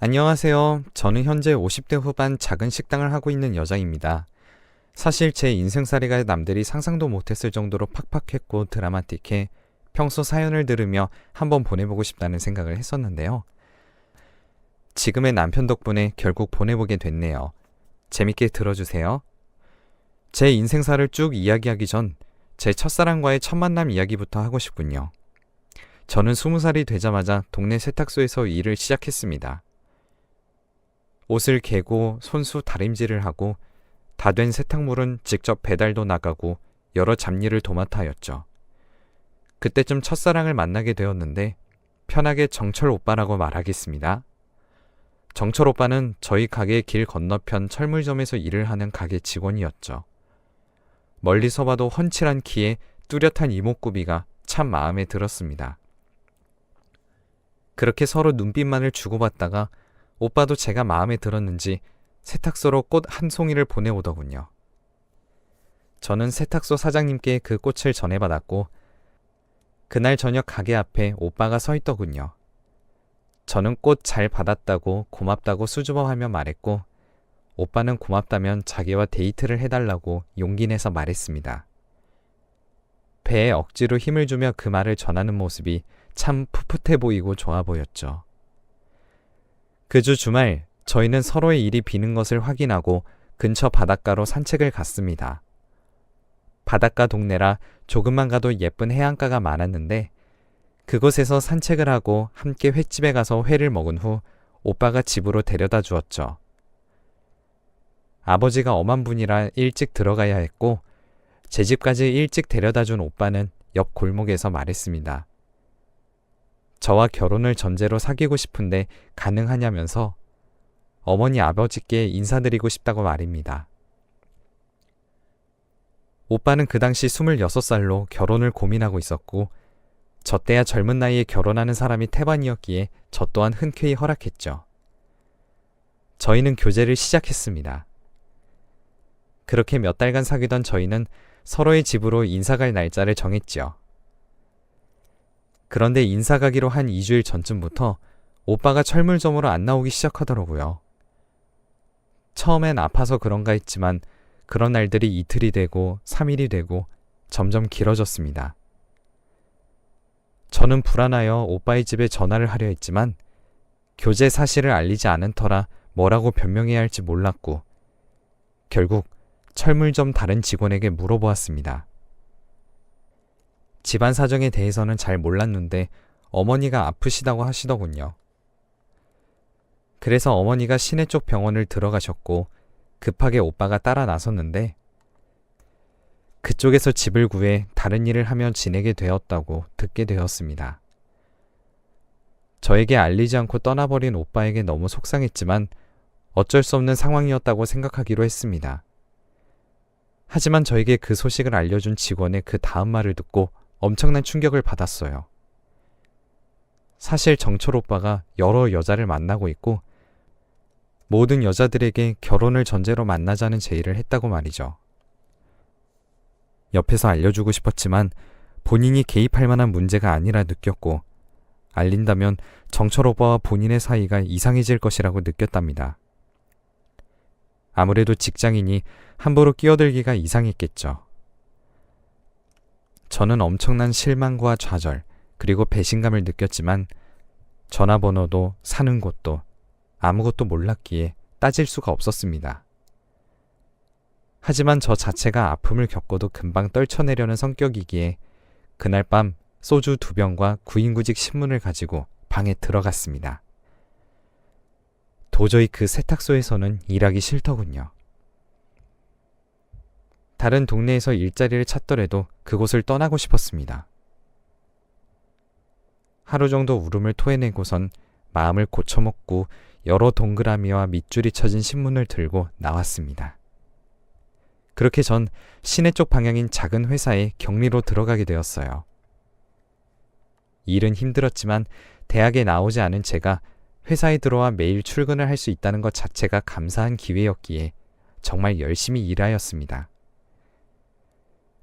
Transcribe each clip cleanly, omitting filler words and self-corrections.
안녕하세요. 저는 현재 50대 후반 작은 식당을 하고 있는 여자입니다. 사실 제 인생살이가 남들이 상상도 못했을 정도로 팍팍했고 드라마틱해 평소 사연을 들으며 한번 보내보고 싶다는 생각을 했었는데요. 지금의 남편 덕분에 결국 보내보게 됐네요. 재밌게 들어주세요. 제 인생사를 쭉 이야기하기 전 제 첫사랑과의 첫 만남 이야기부터 하고 싶군요. 저는 20살이 되자마자 동네 세탁소에서 일을 시작했습니다. 옷을 개고 손수 다림질을 하고 다 된 세탁물은 직접 배달도 나가고 여러 잡일을 도맡아 하였죠. 그때쯤 첫사랑을 만나게 되었는데 편하게 정철 오빠라고 말하겠습니다. 정철 오빠는 저희 가게 길 건너편 철물점에서 일을 하는 가게 직원이었죠. 멀리서 봐도 훤칠한 키에 뚜렷한 이목구비가 참 마음에 들었습니다. 그렇게 서로 눈빛만을 주고받다가 오빠도 제가 마음에 들었는지 세탁소로 꽃 한 송이를 보내오더군요. 저는 세탁소 사장님께 그 꽃을 전해받았고 그날 저녁 가게 앞에 오빠가 서 있더군요. 저는 꽃 잘 받았다고 고맙다고 수줍어하며 말했고 오빠는 고맙다면 자기와 데이트를 해달라고 용기 내서 말했습니다. 배에 억지로 힘을 주며 그 말을 전하는 모습이 참 풋풋해 보이고 좋아 보였죠. 그 주 주말 저희는 서로의 일이 비는 것을 확인하고 근처 바닷가로 산책을 갔습니다. 바닷가 동네라 조금만 가도 예쁜 해안가가 많았는데 그곳에서 산책을 하고 함께 횟집에 가서 회를 먹은 후 오빠가 집으로 데려다 주었죠. 아버지가 엄한 분이라 일찍 들어가야 했고 제 집까지 일찍 데려다 준 오빠는 옆 골목에서 말했습니다. 저와 결혼을 전제로 사귀고 싶은데 가능하냐면서 어머니 아버지께 인사드리고 싶다고 말입니다. 오빠는 그 당시 26살로 결혼을 고민하고 있었고 저 때야 젊은 나이에 결혼하는 사람이 태반이었기에 저 또한 흔쾌히 허락했죠. 저희는 교제를 시작했습니다. 그렇게 몇 달간 사귀던 저희는 서로의 집으로 인사갈 날짜를 정했지요. 그런데 인사 가기로 한 2주일 전쯤부터 오빠가 철물점으로 안 나오기 시작하더라고요. 처음엔 아파서 그런가 했지만 그런 날들이 이틀이 되고 3일이 되고 점점 길어졌습니다. 저는 불안하여 오빠의 집에 전화를 하려 했지만 교제 사실을 알리지 않은 터라 뭐라고 변명해야 할지 몰랐고 결국 철물점 다른 직원에게 물어보았습니다. 집안 사정에 대해서는 잘 몰랐는데 어머니가 아프시다고 하시더군요. 그래서 어머니가 시내 쪽 병원을 들어가셨고 급하게 오빠가 따라 나섰는데 그쪽에서 집을 구해 다른 일을 하며 지내게 되었다고 듣게 되었습니다. 저에게 알리지 않고 떠나버린 오빠에게 너무 속상했지만 어쩔 수 없는 상황이었다고 생각하기로 했습니다. 하지만 저에게 그 소식을 알려준 직원의 그 다음 말을 듣고 엄청난 충격을 받았어요. 사실 정철 오빠가 여러 여자를 만나고 있고 모든 여자들에게 결혼을 전제로 만나자는 제의를 했다고 말이죠. 옆에서 알려주고 싶었지만 본인이 개입할 만한 문제가 아니라 느꼈고 알린다면 정철 오빠와 본인의 사이가 이상해질 것이라고 느꼈답니다. 아무래도 직장인이 함부로 끼어들기가 이상했겠죠. 저는 엄청난 실망과 좌절 그리고 배신감을 느꼈지만 전화번호도 사는 곳도 아무것도 몰랐기에 따질 수가 없었습니다. 하지만 저 자체가 아픔을 겪어도 금방 떨쳐내려는 성격이기에 그날 밤 소주 2병과 구인구직 신문을 가지고 방에 들어갔습니다. 도저히 그 세탁소에서는 일하기 싫더군요. 다른 동네에서 일자리를 찾더라도 그곳을 떠나고 싶었습니다. 하루 정도 울음을 토해내고선 마음을 고쳐먹고 여러 동그라미와 밑줄이 쳐진 신문을 들고 나왔습니다. 그렇게 전 시내 쪽 방향인 작은 회사에 격리로 들어가게 되었어요. 일은 힘들었지만 대학에 나오지 않은 제가 회사에 들어와 매일 출근을 할 수 있다는 것 자체가 감사한 기회였기에 정말 열심히 일하였습니다.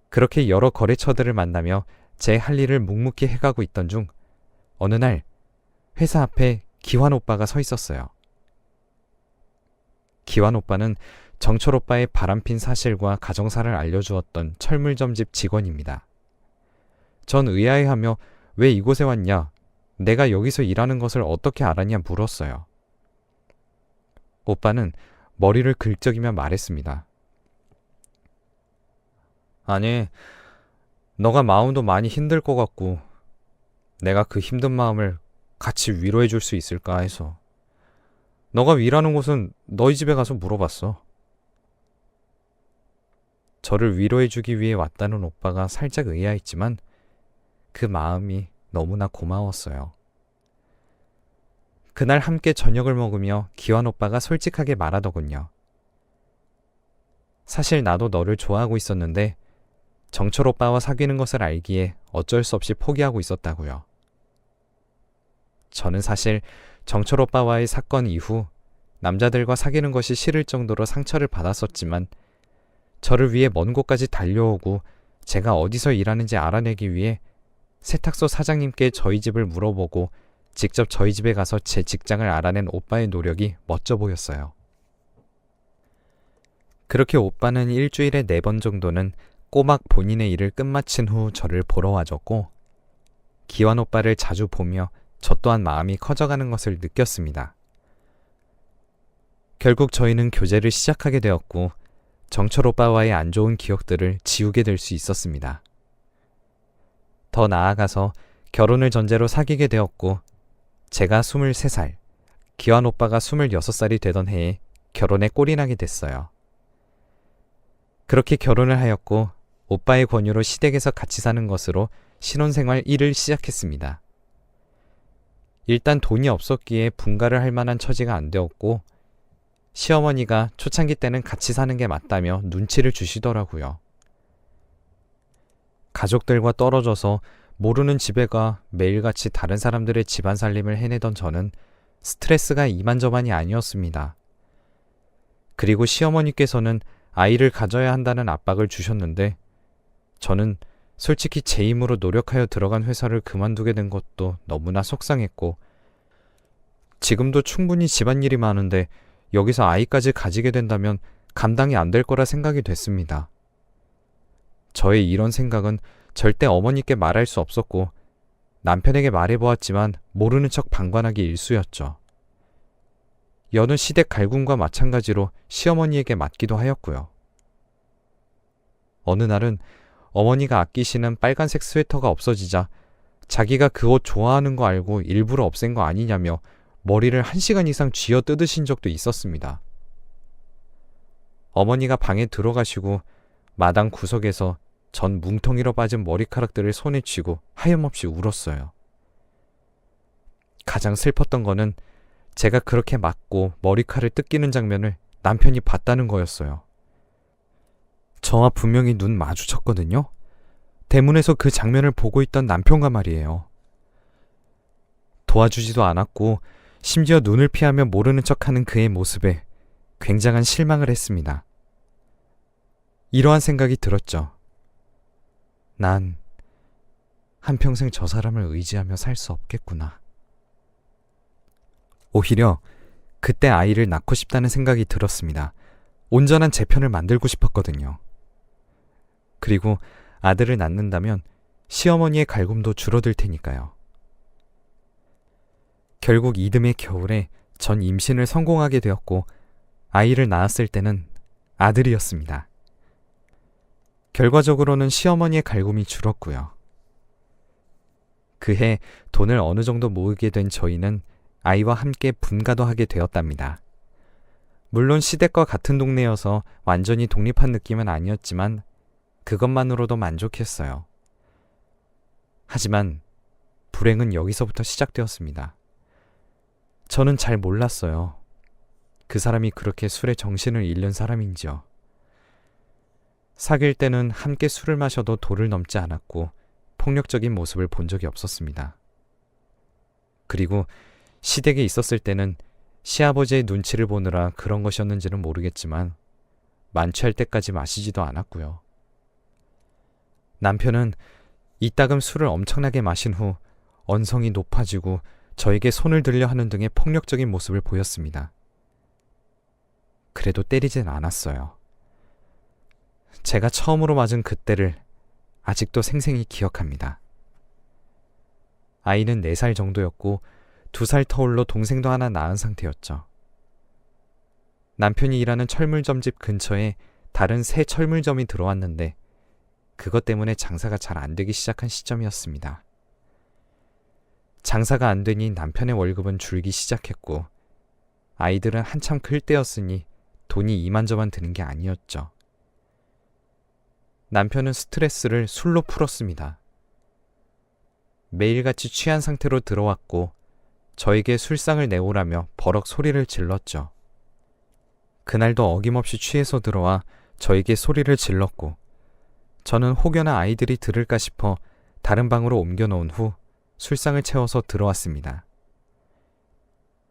그렇게 여러 거래처들을 만나며 제 할 일을 묵묵히 해가고 있던 중 어느 날 회사 앞에 기환 오빠가 서 있었어요. 기완 오빠는 정철 오빠의 바람핀 사실과 가정사를 알려주었던 철물점집 직원입니다. 전 의아해하며 왜 이곳에 왔냐, 내가 여기서 일하는 것을 어떻게 알았냐 물었어요. 오빠는 머리를 긁적이며 말했습니다. 아니, 너가 마음도 많이 힘들 것 같고 내가 그 힘든 마음을 같이 위로해 줄 수 있을까 해서. 너가 일하는 곳은 너희 집에 가서 물어봤어. 저를 위로해 주기 위해 왔다는 오빠가 살짝 의아했지만 그 마음이 너무나 고마웠어요. 그날 함께 저녁을 먹으며 기완 오빠가 솔직하게 말하더군요. 사실 나도 너를 좋아하고 있었는데 정철 오빠와 사귀는 것을 알기에 어쩔 수 없이 포기하고 있었다고요. 저는 사실 정철 오빠와의 사건 이후 남자들과 사귀는 것이 싫을 정도로 상처를 받았었지만 저를 위해 먼 곳까지 달려오고 제가 어디서 일하는지 알아내기 위해 세탁소 사장님께 저희 집을 물어보고 직접 저희 집에 가서 제 직장을 알아낸 오빠의 노력이 멋져 보였어요. 그렇게 오빠는 일주일에 4번 정도는 꼬막 본인의 일을 끝마친 후 저를 보러 와줬고 기완 오빠를 자주 보며 저 또한 마음이 커져가는 것을 느꼈습니다. 결국 저희는 교제를 시작하게 되었고 정철 오빠와의 안 좋은 기억들을 지우게 될 수 있었습니다. 더 나아가서 결혼을 전제로 사귀게 되었고 제가 23살, 기완 오빠가 26살이 되던 해에 결혼에 꼴이 나게 됐어요. 그렇게 결혼을 하였고 오빠의 권유로 시댁에서 같이 사는 것으로 신혼생활 1을 시작했습니다. 일단 돈이 없었기에 분가를 할 만한 처지가 안 되었고 시어머니가 초창기 때는 같이 사는 게 맞다며 눈치를 주시더라고요. 가족들과 떨어져서 모르는 집에 가 매일같이 다른 사람들의 집안 살림을 해내던 저는 스트레스가 이만저만이 아니었습니다. 그리고 시어머니께서는 아이를 가져야 한다는 압박을 주셨는데 저는 솔직히 제 힘으로 노력하여 들어간 회사를 그만두게 된 것도 너무나 속상했고 지금도 충분히 집안일이 많은데 여기서 아이까지 가지게 된다면 감당이 안 될 거라 생각이 됐습니다. 저의 이런 생각은 절대 어머니께 말할 수 없었고 남편에게 말해보았지만 모르는 척 방관하기 일쑤였죠. 여느 시댁 갈굼과 마찬가지로 시어머니에게 맡기도 하였고요. 어느 날은 어머니가 아끼시는 빨간색 스웨터가 없어지자 자기가 그 옷 좋아하는 거 알고 일부러 없앤 거 아니냐며 머리를 1시간 이상 쥐어 뜯으신 적도 있었습니다. 어머니가 방에 들어가시고 마당 구석에서 전 뭉텅이로 빠진 머리카락들을 손에 쥐고 하염없이 울었어요. 가장 슬펐던 거는 제가 그렇게 맞고 머리칼을 뜯기는 장면을 남편이 봤다는 거였어요. 저와 분명히 눈 마주쳤거든요. 대문에서 그 장면을 보고 있던 남편과 말이에요. 도와주지도 않았고 심지어 눈을 피하며 모르는 척하는 그의 모습에 굉장한 실망을 했습니다. 이러한 생각이 들었죠. 난 한평생 저 사람을 의지하며 살 수 없겠구나. 오히려 그때 아이를 낳고 싶다는 생각이 들었습니다. 온전한 제 편을 만들고 싶었거든요. 그리고 아들을 낳는다면 시어머니의 갈굼도 줄어들 테니까요. 결국 이듬해 겨울에 전 임신을 성공하게 되었고 아이를 낳았을 때는 아들이었습니다. 결과적으로는 시어머니의 갈굼이 줄었고요. 그해 돈을 어느 정도 모으게 된 저희는 아이와 함께 분가도 하게 되었답니다. 물론 시댁과 같은 동네여서 완전히 독립한 느낌은 아니었지만 그것만으로도 만족했어요. 하지만 불행은 여기서부터 시작되었습니다. 저는 잘 몰랐어요. 그 사람이 그렇게 술에 정신을 잃는 사람인지요. 사귈 때는 함께 술을 마셔도 도를 넘지 않았고 폭력적인 모습을 본 적이 없었습니다. 그리고 시댁에 있었을 때는 시아버지의 눈치를 보느라 그런 것이었는지는 모르겠지만 만취할 때까지 마시지도 않았고요. 남편은 이따금 술을 엄청나게 마신 후 언성이 높아지고 저에게 손을 들려 하는 등의 폭력적인 모습을 보였습니다. 그래도 때리진 않았어요. 제가 처음으로 맞은 그때를 아직도 생생히 기억합니다. 아이는 4살 정도였고 2살 터울로 동생도 하나 낳은 상태였죠. 남편이 일하는 철물점집 근처에 다른 새 철물점이 들어왔는데 그것 때문에 장사가 잘 안 되기 시작한 시점이었습니다. 장사가 안 되니 남편의 월급은 줄기 시작했고 아이들은 한참 클 때였으니 돈이 이만저만 드는 게 아니었죠. 남편은 스트레스를 술로 풀었습니다. 매일같이 취한 상태로 들어왔고 저에게 술상을 내오라며 버럭 소리를 질렀죠. 그날도 어김없이 취해서 들어와 저에게 소리를 질렀고 저는 혹여나 아이들이 들을까 싶어 다른 방으로 옮겨놓은 후 술상을 채워서 들어왔습니다.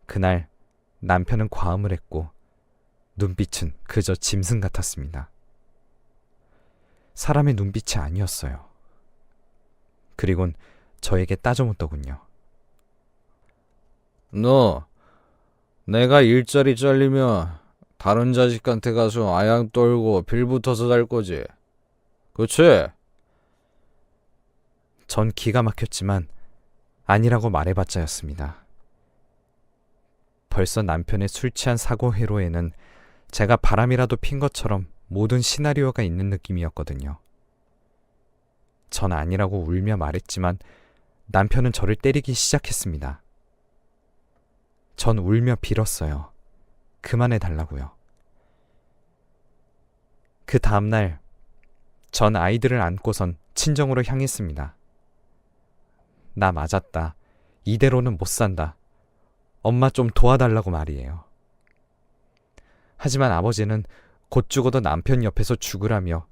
그날 남편은 과음을 했고 눈빛은 그저 짐승 같았습니다. 사람의 눈빛이 아니었어요. 그리곤 저에게 따져묻더군요. 너, 내가 일자리 잘리면 다른 자식한테 가서 아양 떨고 빌붙어서 살 거지? 그치? 전 기가 막혔지만 아니라고 말해봤자였습니다. 벌써 남편의 술 취한 사고 회로에는 제가 바람이라도 핀 것처럼 모든 시나리오가 있는 느낌이었거든요. 전 아니라고 울며 말했지만 남편은 저를 때리기 시작했습니다. 전 울며 빌었어요. 그만해달라고요. 그 다음날 전 아이들을 안고선 친정으로 향했습니다. 나 맞았다. 이대로는 못 산다. 엄마 좀 도와달라고 말이에요. 하지만 아버지는 곧 죽어도 남편 옆에서 죽으라며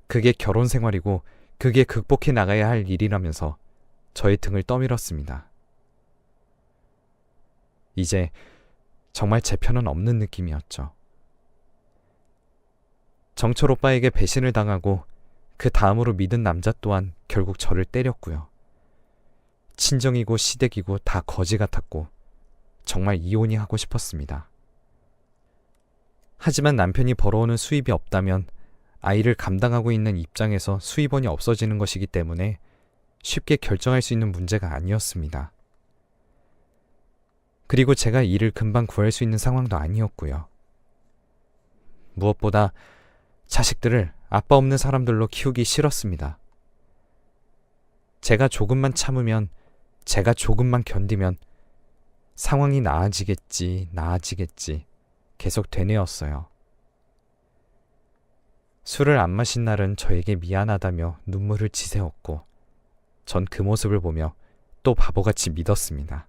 그게 결혼 생활이고 그게 극복해 나가야 할 일이라면서 저의 등을 떠밀었습니다. 이제 정말 제 편은 없는 느낌이었죠. 정철 오빠에게 배신을 당하고 그 다음으로 믿은 남자 또한 결국 저를 때렸고요. 친정이고 시댁이고 다 거지 같았고 정말 이혼이 하고 싶었습니다. 하지만 남편이 벌어오는 수입이 없다면 아이를 감당하고 있는 입장에서 수입원이 없어지는 것이기 때문에 쉽게 결정할 수 있는 문제가 아니었습니다. 그리고 제가 일을 금방 구할 수 있는 상황도 아니었고요. 무엇보다 자식들을 아빠 없는 사람들로 키우기 싫었습니다. 제가 조금만 참으면, 제가 조금만 견디면 상황이 나아지겠지 계속 되뇌었어요. 술을 안 마신 날은 저에게 미안하다며 눈물을 지새웠고 전 그 모습을 보며 또 바보같이 믿었습니다.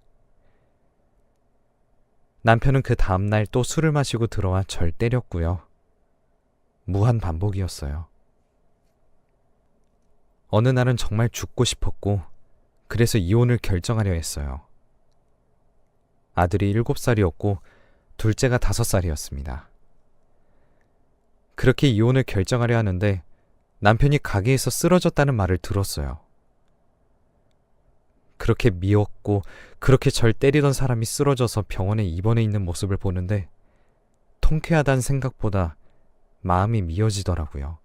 남편은 그 다음날 또 술을 마시고 들어와 절 때렸고요. 무한 반복이었어요. 어느 날은 정말 죽고 싶었고 그래서 이혼을 결정하려 했어요. 아들이 7살이었고 둘째가 5살이었습니다. 그렇게 이혼을 결정하려 하는데 남편이 가게에서 쓰러졌다는 말을 들었어요. 그렇게 미웠고 그렇게 절 때리던 사람이 쓰러져서 병원에 입원해 있는 모습을 보는데 통쾌하다는 생각보다 마음이 미어지더라고요.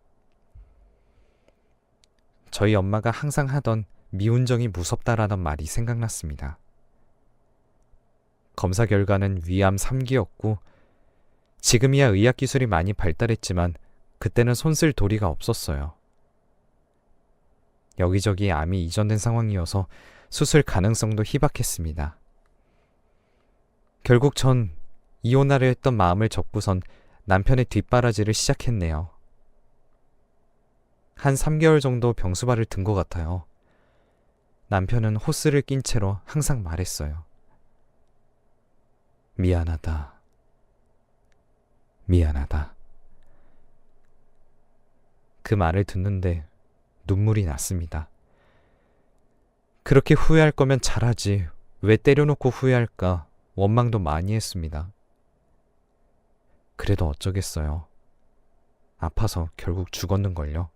저희 엄마가 항상 하던 미운정이 무섭다라는 말이 생각났습니다. 검사 결과는 위암 3기였고 지금이야 의학기술이 많이 발달했지만 그때는 손쓸 도리가 없었어요. 여기저기 암이 이전된 상황이어서 수술 가능성도 희박했습니다. 결국 전 이혼하려 했던 마음을 접고선 남편의 뒷바라지를 시작했네요. 한 3개월 정도 병수발을 든 것 같아요. 남편은 호스를 낀 채로 항상 말했어요. 미안하다. 미안하다. 그 말을 듣는데 눈물이 났습니다. 그렇게 후회할 거면 잘하지. 왜 때려놓고 후회할까? 원망도 많이 했습니다. 그래도 어쩌겠어요. 아파서 결국 죽었는걸요.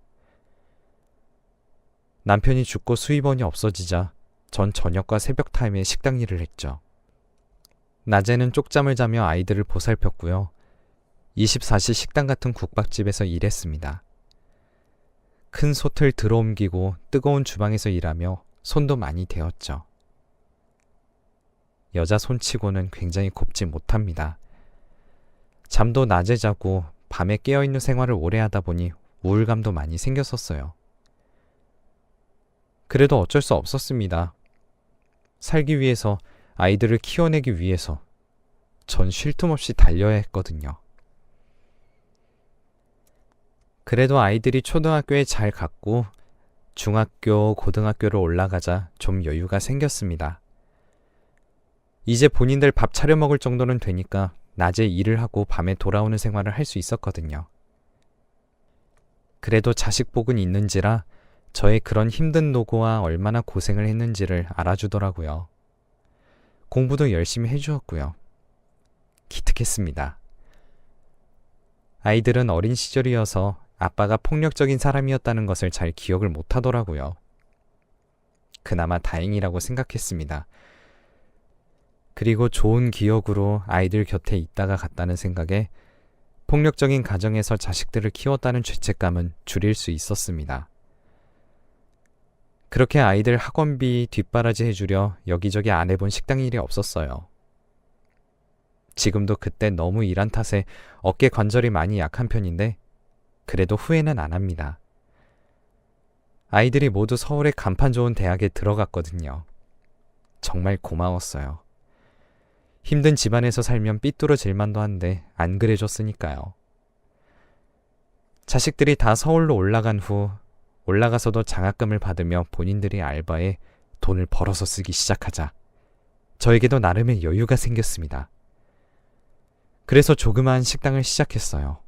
남편이 죽고 수입원이 없어지자 전 저녁과 새벽 타임에 식당 일을 했죠. 낮에는 쪽잠을 자며 아이들을 보살폈고요. 24시 식당 같은 국밥집에서 일했습니다. 큰 솥을 들어옮기고 뜨거운 주방에서 일하며 손도 많이 데웠죠. 여자 손치고는 굉장히 곱지 못합니다. 잠도 낮에 자고 밤에 깨어있는 생활을 오래 하다 보니 우울감도 많이 생겼었어요. 그래도 어쩔 수 없었습니다. 살기 위해서, 아이들을 키워내기 위해서 전 쉴 틈 없이 달려야 했거든요. 그래도 아이들이 초등학교에 잘 갔고 중학교, 고등학교로 올라가자 좀 여유가 생겼습니다. 이제 본인들 밥 차려 먹을 정도는 되니까 낮에 일을 하고 밤에 돌아오는 생활을 할 수 있었거든요. 그래도 자식 복은 있는지라 저의 그런 힘든 노고와 얼마나 고생을 했는지를 알아주더라고요. 공부도 열심히 해주었고요. 기특했습니다. 아이들은 어린 시절이어서 아빠가 폭력적인 사람이었다는 것을 잘 기억을 못하더라고요. 그나마 다행이라고 생각했습니다. 그리고 좋은 기억으로 아이들 곁에 있다가 갔다는 생각에 폭력적인 가정에서 자식들을 키웠다는 죄책감은 줄일 수 있었습니다. 그렇게 아이들 학원비 뒷바라지 해주려 여기저기 안 해본 식당 일이 없었어요. 지금도 그때 너무 일한 탓에 어깨 관절이 많이 약한 편인데 그래도 후회는 안 합니다. 아이들이 모두 서울의 간판 좋은 대학에 들어갔거든요. 정말 고마웠어요. 힘든 집안에서 살면 삐뚤어질 만도 한데 안 그래줬으니까요. 자식들이 다 서울로 올라간 후 올라가서도 장학금을 받으며 본인들이 알바에 돈을 벌어서 쓰기 시작하자 저에게도 나름의 여유가 생겼습니다. 그래서 조그마한 식당을 시작했어요.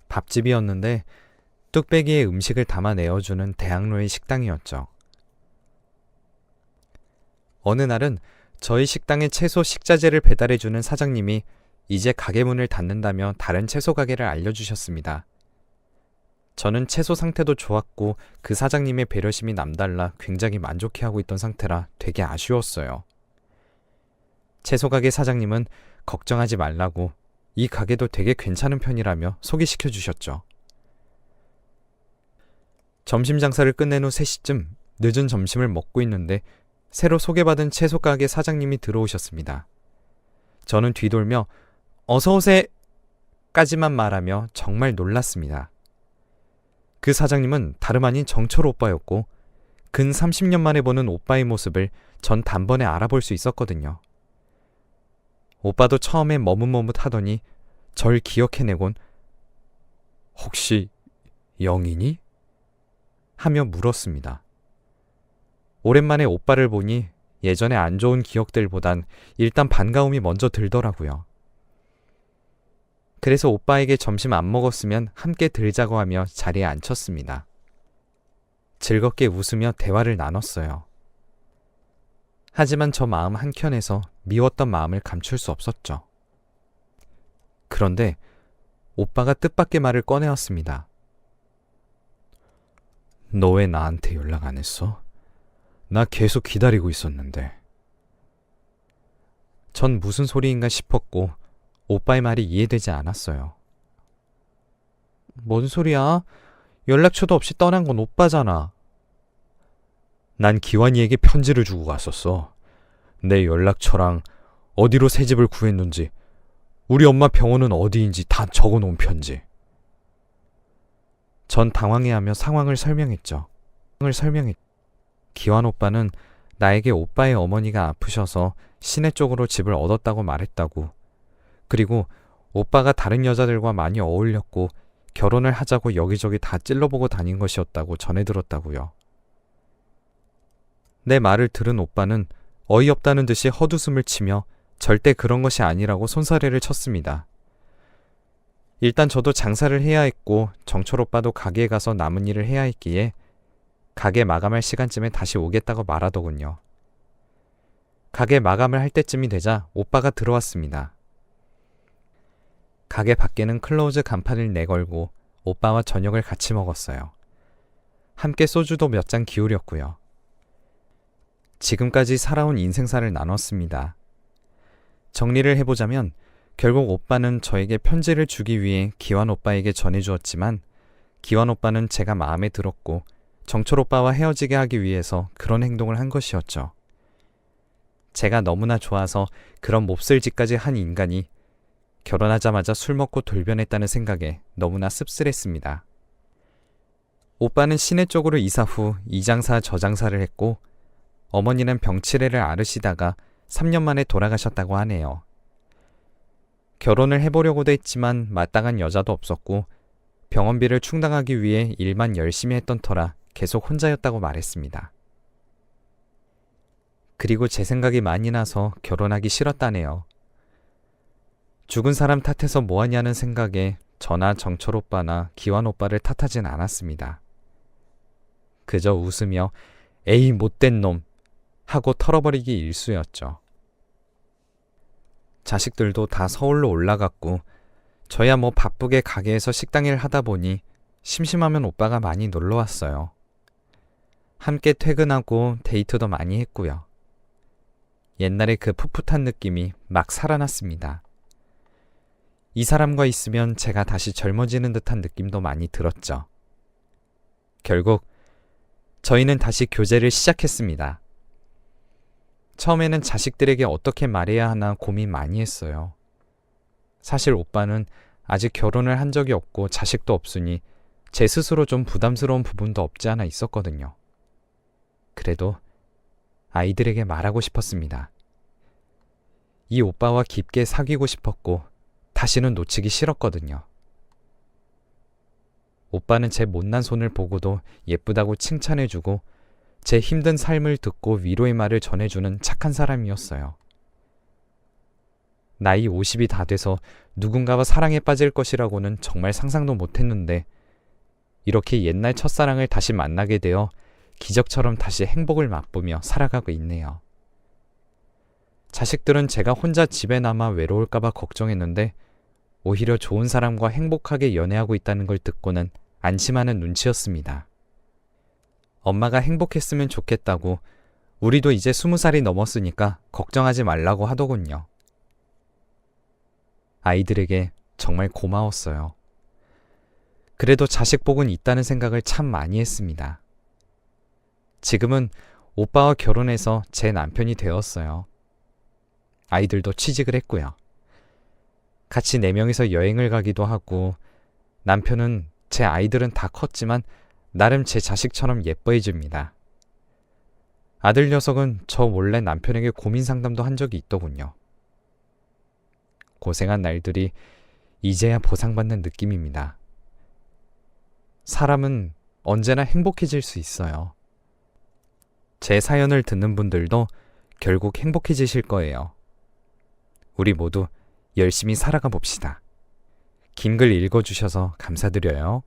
밥집이었는데 뚝배기에 음식을 담아 내어주는 대학로의 식당이었죠. 어느 날은 저희 식당에 채소 식자재를 배달해주는 사장님이 이제 가게 문을 닫는다며 다른 채소 가게를 알려주셨습니다. 저는 채소 상태도 좋았고 그 사장님의 배려심이 남달라 굉장히 만족해하고 있던 상태라 되게 아쉬웠어요. 채소 가게 사장님은 걱정하지 말라고 이 가게도 되게 괜찮은 편이라며 소개시켜 주셨죠. 점심 장사를 끝낸 후 3시쯤 늦은 점심을 먹고 있는데 새로 소개받은 채소 가게 사장님이 들어오셨습니다. 저는 뒤돌며 어서오세까지만 말하며 정말 놀랐습니다. 그 사장님은 다름 아닌 정철 오빠였고 근 30년 만에 보는 오빠의 모습을 전 단번에 알아볼 수 있었거든요. 오빠도 처음에 머뭇머뭇하더니 절 기억해내곤 혹시 영인이? 하며 물었습니다. 오랜만에 오빠를 보니 예전에 안 좋은 기억들보단 일단 반가움이 먼저 들더라고요. 그래서 오빠에게 점심 안 먹었으면 함께 들자고 하며 자리에 앉혔습니다. 즐겁게 웃으며 대화를 나눴어요. 하지만 저 마음 한켠에서 미웠던 마음을 감출 수 없었죠. 그런데 오빠가 뜻밖의 말을 꺼내왔습니다. 너 왜 나한테 연락 안 했어? 나 계속 기다리고 있었는데. 전 무슨 소리인가 싶었고 오빠의 말이 이해되지 않았어요. 뭔 소리야? 연락처도 없이 떠난 건 오빠잖아. 난 기환이에게 편지를 주고 갔었어. 내 연락처랑 어디로 새집을 구했는지, 우리 엄마 병원은 어디인지 다 적어놓은 편지. 전 당황해하며 상황을 설명했죠. 기환 오빠는 나에게 오빠의 어머니가 아프셔서 시내 쪽으로 집을 얻었다고 말했다고. 그리고 오빠가 다른 여자들과 많이 어울렸고 결혼을 하자고 여기저기 다 찔러보고 다닌 것이었다고 전해 들었다고요. 내 말을 들은 오빠는 어이없다는 듯이 헛웃음을 치며 절대 그런 것이 아니라고 손사래를 쳤습니다. 일단 저도 장사를 해야 했고 정철 오빠도 가게에 가서 남은 일을 해야 했기에 가게 마감할 시간쯤에 다시 오겠다고 말하더군요. 가게 마감을 할 때쯤이 되자 오빠가 들어왔습니다. 가게 밖에는 클로즈 간판을 내걸고 오빠와 저녁을 같이 먹었어요. 함께 소주도 몇 잔 기울였고요. 지금까지 살아온 인생사를 나눴습니다. 정리를 해보자면 결국 오빠는 저에게 편지를 주기 위해 기환 오빠에게 전해주었지만 기환 오빠는 제가 마음에 들었고 정철 오빠와 헤어지게 하기 위해서 그런 행동을 한 것이었죠. 제가 너무나 좋아서 그런 몹쓸 짓까지 한 인간이 결혼하자마자 술 먹고 돌변했다는 생각에 너무나 씁쓸했습니다. 오빠는 시내 쪽으로 이사 후 이 장사 저 장사를 했고 어머니는 병치레를 앓으시다가 3년 만에 돌아가셨다고 하네요. 결혼을 해보려고도 했지만 마땅한 여자도 없었고 병원비를 충당하기 위해 일만 열심히 했던 터라 계속 혼자였다고 말했습니다. 그리고 제 생각이 많이 나서 결혼하기 싫었다네요. 죽은 사람 탓해서 뭐하냐는 생각에 저나 정철 오빠나 기환 오빠를 탓하진 않았습니다. 그저 웃으며 에이 못된 놈 하고 털어버리기 일쑤였죠. 자식들도 다 서울로 올라갔고 저야 뭐 바쁘게 가게에서 식당일 하다 보니 심심하면 오빠가 많이 놀러 왔어요. 함께 퇴근하고 데이트도 많이 했고요. 옛날에 그 풋풋한 느낌이 막 살아났습니다. 이 사람과 있으면 제가 다시 젊어지는 듯한 느낌도 많이 들었죠. 결국 저희는 다시 교제를 시작했습니다. 처음에는 자식들에게 어떻게 말해야 하나 고민 많이 했어요. 사실 오빠는 아직 결혼을 한 적이 없고 자식도 없으니 제 스스로 좀 부담스러운 부분도 없지 않아 있었거든요. 그래도 아이들에게 말하고 싶었습니다. 이 오빠와 깊게 사귀고 싶었고 다시는 놓치기 싫었거든요. 오빠는 제 못난 손을 보고도 예쁘다고 칭찬해주고 제 힘든 삶을 듣고 위로의 말을 전해주는 착한 사람이었어요. 나이 50이 다 돼서 누군가와 사랑에 빠질 것이라고는 정말 상상도 못했는데 이렇게 옛날 첫사랑을 다시 만나게 되어 기적처럼 다시 행복을 맛보며 살아가고 있네요. 자식들은 제가 혼자 집에 남아 외로울까봐 걱정했는데 오히려 좋은 사람과 행복하게 연애하고 있다는 걸 듣고는 안심하는 눈치였습니다. 엄마가 행복했으면 좋겠다고 우리도 이제 20살이 넘었으니까 걱정하지 말라고 하더군요. 아이들에게 정말 고마웠어요. 그래도 자식 복은 있다는 생각을 참 많이 했습니다. 지금은 오빠와 결혼해서 제 남편이 되었어요. 아이들도 취직을 했고요. 같이 4명이서 여행을 가기도 하고 남편은 제 아이들은 다 컸지만 나름 제 자식처럼 예뻐해 줍니다. 아들 녀석은 저 몰래 남편에게 고민 상담도 한 적이 있더군요. 고생한 날들이 이제야 보상받는 느낌입니다. 사람은 언제나 행복해질 수 있어요. 제 사연을 듣는 분들도 결국 행복해지실 거예요. 우리 모두 열심히 살아가 봅시다. 긴 글 읽어주셔서 감사드려요.